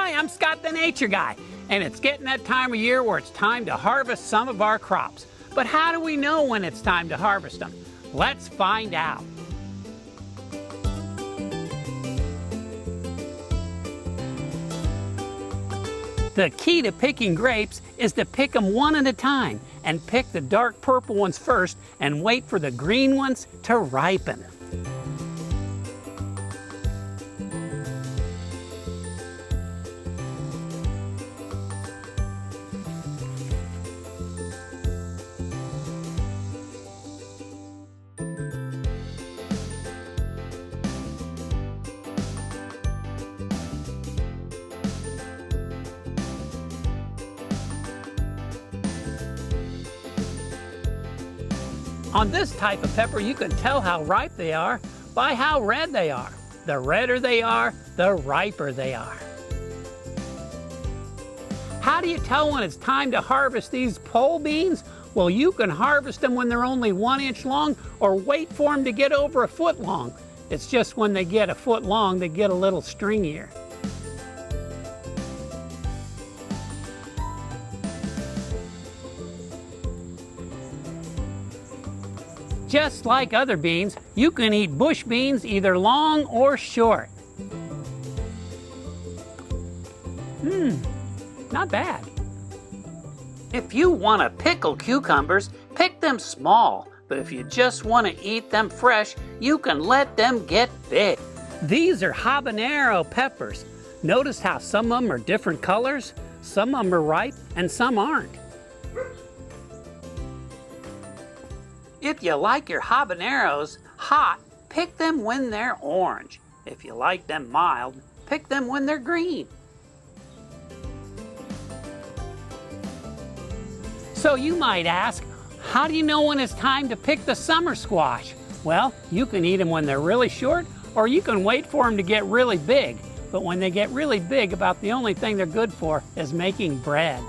Hi, I'm Scott the Nature Guy, and it's getting that time of year where it's time to harvest some of our crops. But how do we know when it's time to harvest them? Let's find out. The key to picking grapes is to pick them one at a time and pick the dark purple ones first and wait for the green ones to ripen. On this type of pepper, you can tell how ripe they are by how red they are. The redder they are, the riper they are. How do you tell when it's time to harvest these pole beans? Well, you can harvest them when they're only 1 inch long or wait for them to get over a foot long. It's just when they get a foot long, they get a little stringier. Just like other beans, you can eat bush beans either long or short. Not bad. If you want to pickle cucumbers, pick them small. But if you just want to eat them fresh, you can let them get big. These are habanero peppers. Notice how some of them are different colors? Some of them are ripe and some aren't. If you like your habaneros hot, pick them when they're orange. If you like them mild, pick them when they're green. So you might ask, how do you know when it's time to pick the summer squash? Well, you can eat them when they're really short, or you can wait for them to get really big. But when they get really big, about the only thing they're good for is making bread.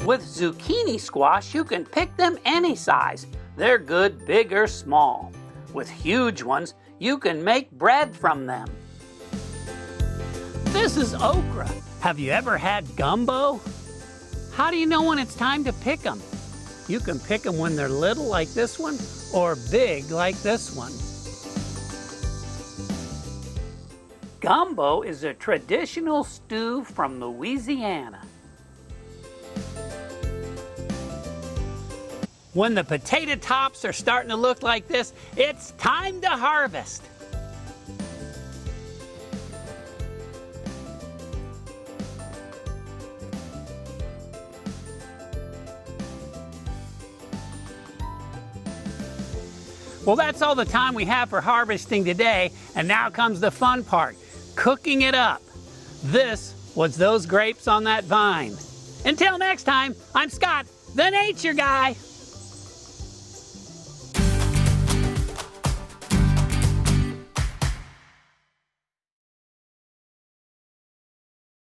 With zucchini squash, you can pick them any size. They're good big or small. With huge ones, you can make bread from them. This is okra. Have you ever had gumbo? How do you know when it's time to pick them? You can pick them when they're little like this one or big like this one. Gumbo is a traditional stew from Louisiana. When the potato tops are starting to look like this, it's time to harvest. Well, that's all the time we have for harvesting today, and now comes the fun part, cooking it up. This was those grapes on that vine. Until next time, I'm Scott, the Nature Guy.